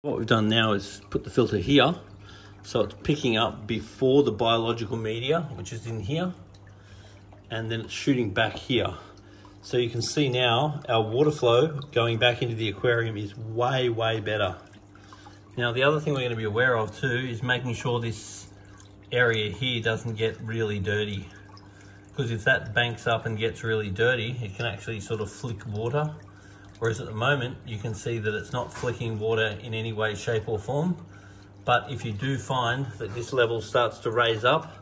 What we've done now is put the filter here, so it's picking up before the biological media, which is in here, and then it's shooting back here. So you can see now our water flow going back into the aquarium is way, way better. Now the other thing we're going to be aware of too is making sure this area here doesn't get really dirty. Because if that banks up and gets really dirty, it can actually sort of flick water. Whereas at the moment, you can see that it's not flicking water in any way, shape or form. But if you do find that this level starts to raise up,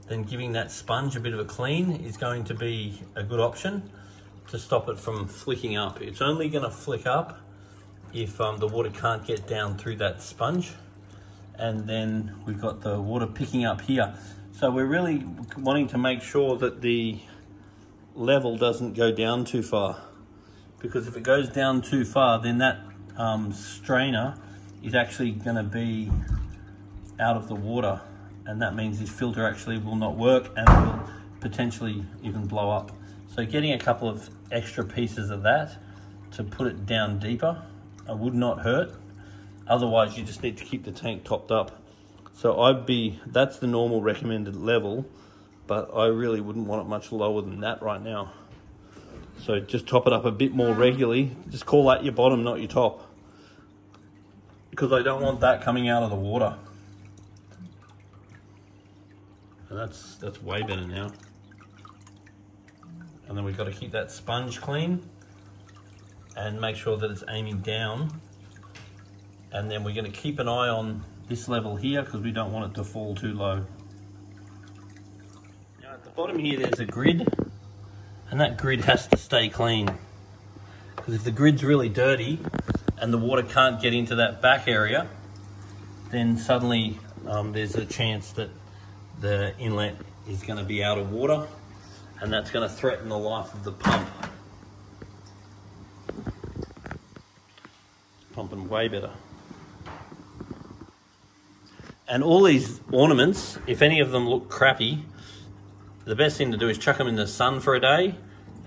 then giving that sponge a bit of a clean is going to be a good option to stop it from flicking up. It's only going to flick up if the water can't get down through that sponge. And then we've got the water picking up here. So we're really wanting to make sure that the level doesn't go down too far. Because if it goes down too far, then that strainer is actually going to be out of the water, and that means this filter actually will not work and will potentially even blow up. So getting a couple of extra pieces of that to put it down deeper would not hurt. Otherwise, you just need to keep the tank topped up. So that's the normal recommended level, but I really wouldn't want it much lower than that right now. So just top it up a bit more regularly. Just call that your bottom, not your top. Because I don't want that coming out of the water. And that's way better now. And then we've got to keep that sponge clean and make sure that it's aiming down. And then we're going to keep an eye on this level here because we don't want it to fall too low. Now at the bottom here there's a grid. And that grid has to stay clean. Because if the grid's really dirty and the water can't get into that back area, then suddenly there's a chance that the inlet is going to be out of water, and that's going to threaten the life of the pump. It's pumping way better. And all these ornaments, if any of them look crappy, the best thing to do is chuck them in the sun for a day,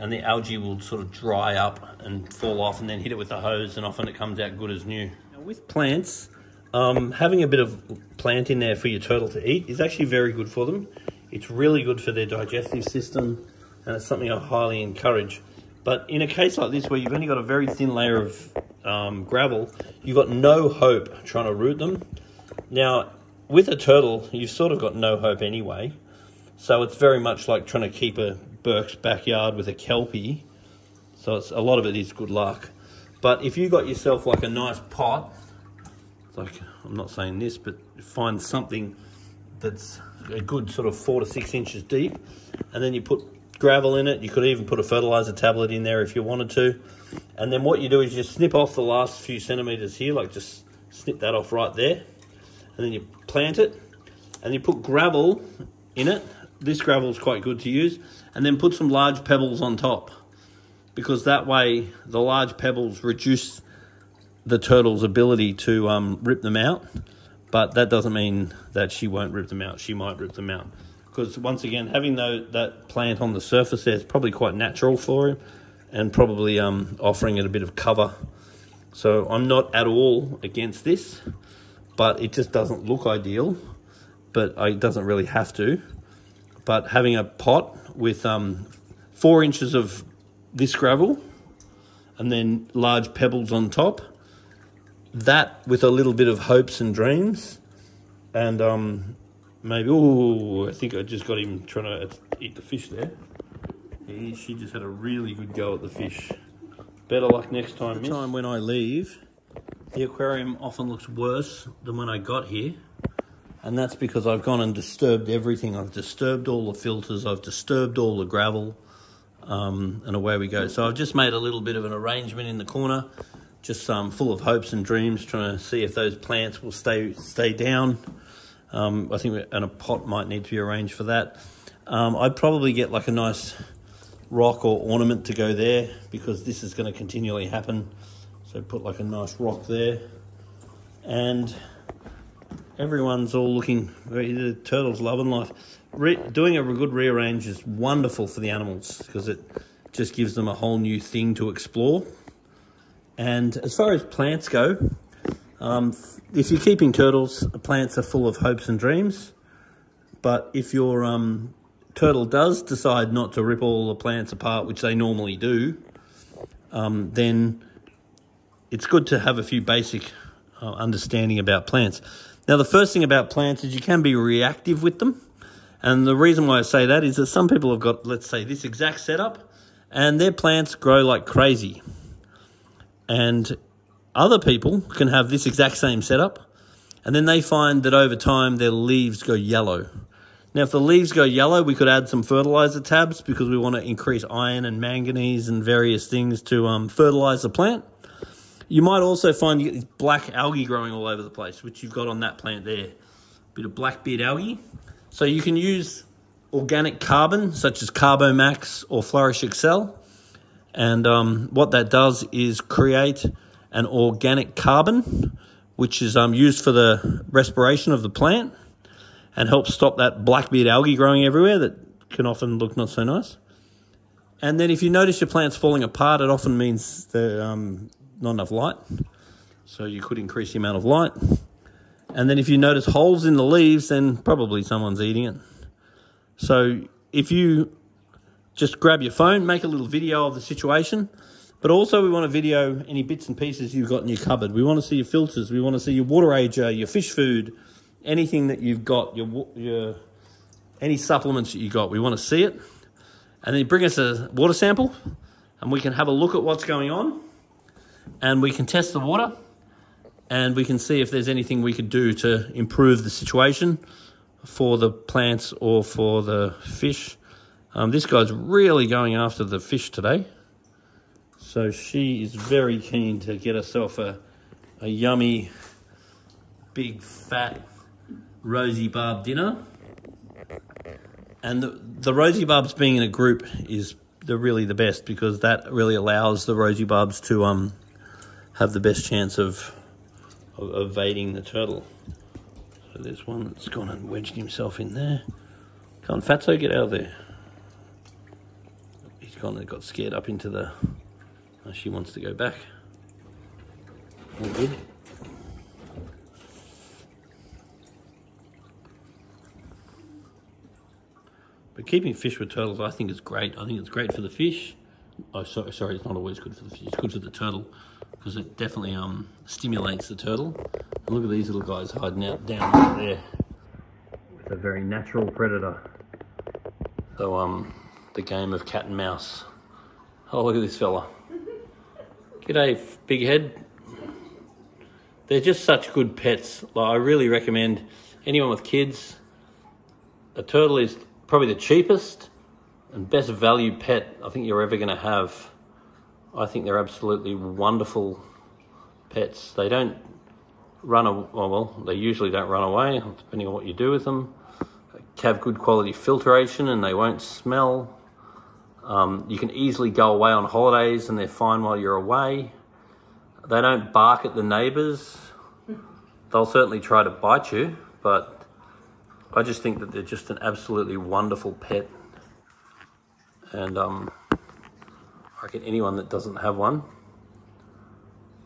and the algae will sort of dry up and fall off, and then hit it with the hose, and often it comes out good as new. Now with plants, having a bit of plant in there for your turtle to eat is actually very good for them. It's really good for their digestive system, and it's something I highly encourage. But in a case like this where you've only got a very thin layer of gravel, you've got no hope trying to root them. Now with a turtle, you've sort of got no hope anyway. So it's very much like trying to keep a Burke's backyard with a Kelpie. So a lot of it is good luck. But if you got yourself like a nice pot, like I'm not saying this, but find something that's a good sort of 4 to 6 inches deep, and then you put gravel in it. You could even put a fertilizer tablet in there if you wanted to. And then what you do is you snip off the last few centimeters here, like just snip that off right there. And then you plant it, and you put gravel in it. This gravel is quite good to use, and then put some large pebbles on top, because that way the large pebbles reduce the turtle's ability to rip them out. But that doesn't mean that she won't rip them out. She might rip them out, because once again, having that plant on the surface there is probably quite natural for him, and probably offering it a bit of cover. So I'm not at all against this, but it just doesn't look ideal, but it doesn't really have to. But having a pot with 4 inches of this gravel and then large pebbles on top, that with a little bit of hopes and dreams, and maybe, oh, I think I just got him trying to eat the fish there. She just had a really good go at the fish. Better luck next time, miss. The time when I leave, the aquarium often looks worse than when I got here. And that's because I've gone and disturbed everything. I've disturbed all the filters, I've disturbed all the gravel, and away we go. So I've just made a little bit of an arrangement in the corner, just full of hopes and dreams, trying to see if those plants will stay down. I think and a pot might need to be arranged for that. I'd probably get like a nice rock or ornament to go there, because this is going to continually happen. So put like a nice rock there, and everyone's all looking, the turtle's loving life. Doing a good rearrange is wonderful for the animals, because it just gives them a whole new thing to explore. And as far as plants go, If you're keeping turtles, plants are full of hopes and dreams. But if your turtle does decide not to rip all the plants apart, which they normally do, then it's good to have a few basic understanding about plants. Now, the first thing about plants is you can be reactive with them. And the reason why I say that is that some people have got, let's say, this exact setup, and their plants grow like crazy. And other people can have this exact same setup, and then they find that over time their leaves go yellow. Now, if the leaves go yellow, we could add some fertilizer tabs because we want to increase iron and manganese and various things to fertilize the plant. You might also find you get this black algae growing all over the place, which you've got on that plant there. A bit of blackbeard algae. So you can use organic carbon, such as Carbomax or Flourish Excel. And what that does is create an organic carbon, which is used for the respiration of the plant and helps stop that blackbeard algae growing everywhere that can often look not so nice. And then if you notice your plant's falling apart, it often means that not enough light. So you could increase the amount of light. And then if you notice holes in the leaves, then probably someone's eating it. So if you just grab your phone, make a little video of the situation, but also we want to video any bits and pieces you've got in your cupboard. We want to see your filters. We want to see your water ager, your fish food, anything that you've got, any supplements that you got. We want to see it. And then bring us a water sample and we can have a look at what's going on and we can test the water and we can see if there's anything we could do to improve the situation for the plants or for the fish. This guy's really going after the fish today. So she is very keen to get herself a yummy, big, fat, rosy barb dinner. And the rosy barbs being in a group is really the best because that really allows the rosy barbs to have the best chance of evading the turtle. So there's one that's gone and wedged himself in there. Come on, Fatso, get out of there. He's gone and got scared up into the... Oh, she wants to go back. All good. But keeping fish with turtles, I think is great. I think it's great for the fish. Oh, sorry, it's not always good for the fish. It's good for the turtle because it definitely stimulates the turtle. And look at these little guys hiding out down there with a very natural predator. So the game of cat and mouse. Oh, look at this fella. G'day, big head. They're just such good pets. Like, I really recommend anyone with kids. A turtle is probably the cheapest and best value pet I think you're ever going to have. I think they're absolutely wonderful pets. They don't well, they usually don't run away, depending on what you do with them. They have good quality filtration and they won't smell. You can easily go away on holidays and they're fine while you're away. They don't bark at the neighbours. They'll certainly try to bite you, but I just think that they're just an absolutely wonderful pet. And I reckon anyone that doesn't have one,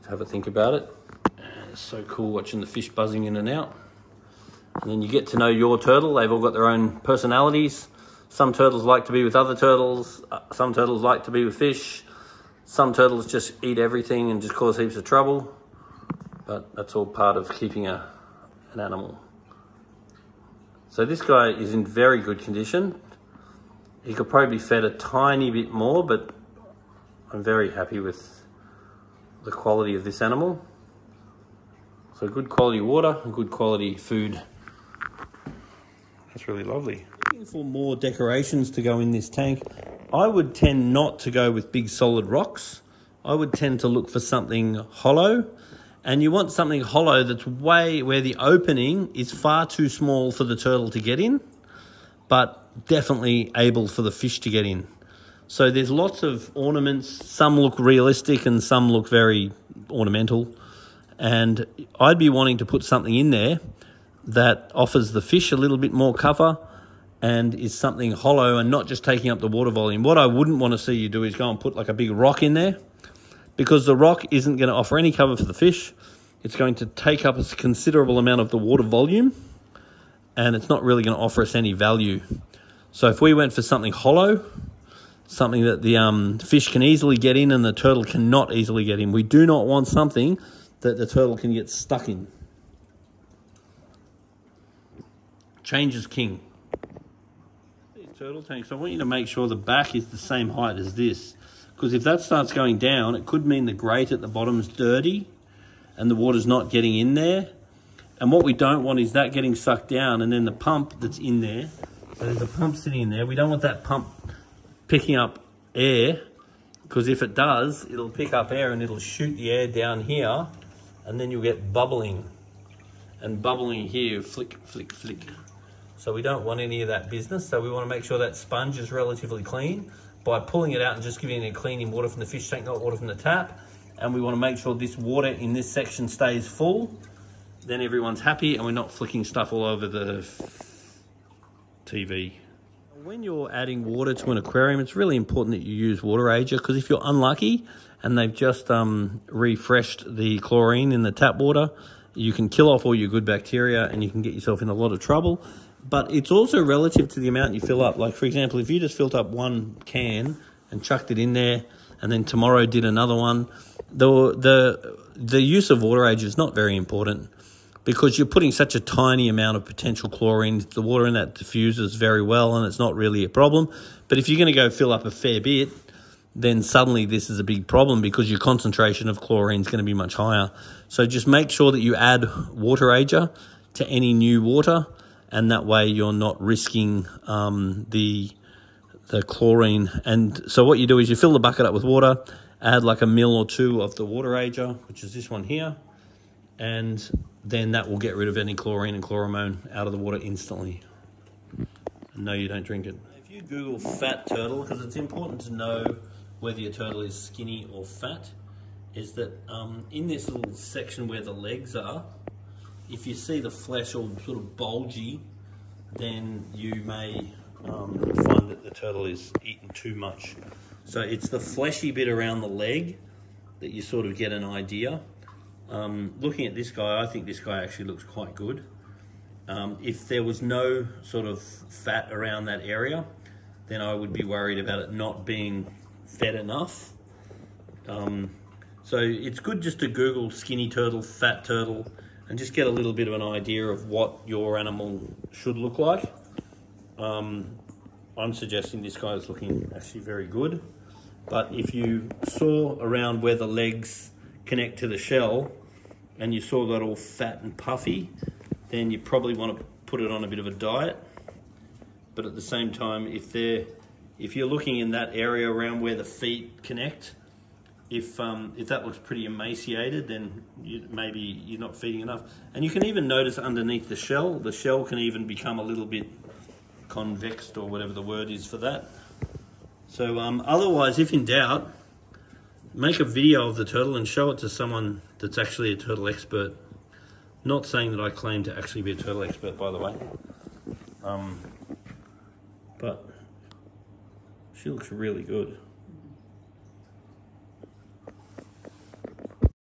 have a think about it. And it's so cool watching the fish buzzing in and out. And then you get to know your turtle. They've all got their own personalities. Some turtles like to be with other turtles. Some turtles like to be with fish. Some turtles just eat everything and just cause heaps of trouble. But that's all part of keeping an animal. So this guy is in very good condition. He could probably be fed a tiny bit more, but I'm very happy with the quality of this animal. So good quality water and good quality food. That's really lovely. Looking for more decorations to go in this tank. I would tend not to go with big solid rocks. I would tend to look for something hollow. And you want something hollow that's where the opening is far too small for the turtle to get in, but definitely able for the fish to get in. So there's lots of ornaments. Some look realistic and some look very ornamental. And I'd be wanting to put something in there that offers the fish a little bit more cover and is something hollow and not just taking up the water volume. What I wouldn't want to see you do is go and put like a big rock in there, because the rock isn't going to offer any cover for the fish. it's going to take up a considerable amount of the water volume, and it's not really going to offer us any value. So if we went for something hollow, something that the fish can easily get in and the turtle cannot easily get in, we do not want something that the turtle can get stuck in. Change is king. These turtle tanks, I want you to make sure the back is the same height as this, because if that starts going down, it could mean the grate at the bottom is dirty and the water's not getting in there. And what we don't want is that getting sucked down and then the pump that's in there. So there's a pump sitting in there. We don't want that pump picking up air, because if it does, it'll pick up air and it'll shoot the air down here, and then you'll get bubbling. And bubbling here, flick, flick, flick. So we don't want any of that business. So we want to make sure that sponge is relatively clean by pulling it out and just giving it cleaning water from the fish tank, not water from the tap. And we want to make sure this water in this section stays full. Then everyone's happy and we're not flicking stuff all over the TV. When you're adding water to an aquarium, it's really important that you use WaterAger, because if you're unlucky and they've just refreshed the chlorine in the tap water, you can kill off all your good bacteria and you can get yourself in a lot of trouble. But it's also relative to the amount you fill up. Like, for example, if you just filled up one can and chucked it in there and then tomorrow did another one, the use of WaterAger is not very important, because you're putting such a tiny amount of potential chlorine. The water in that diffuses very well and it's not really a problem. But if you're going to go fill up a fair bit, then suddenly this is a big problem, because your concentration of chlorine is going to be much higher. So just make sure that you add WaterAger to any new water, and that way you're not risking the chlorine. And so what you do is you fill the bucket up with water, add like a ml or two of the WaterAger, which is this one here, and then that will get rid of any chlorine and chloramone out of the water instantly. And no, you don't drink it. If you Google fat turtle, because it's important to know whether your turtle is skinny or fat, is that in this little section where the legs are, if you see the flesh all sort of bulgy, then you may find that the turtle is eating too much. So it's the fleshy bit around the leg that you sort of get an idea. Looking at this guy, I think this guy actually looks quite good. If there was no sort of fat around that area, then I would be worried about it not being fed enough. So it's good just to Google skinny turtle, fat turtle, and just get a little bit of an idea of what your animal should look like. I'm suggesting this guy is looking actually very good. But if you saw around where the legs connect to the shell and you saw that all fat and puffy, then you probably want to put it on a bit of a diet. But at the same time, if you're looking in that area around where the feet connect, if that looks pretty emaciated, then maybe you're not feeding enough. And you can even notice underneath the shell can even become a little bit convexed, or whatever the word is for that. So otherwise, if in doubt, make a video of the turtle and show it to someone that's actually a turtle expert. Not saying that I claim to actually be a turtle expert, by the way. But she looks really good.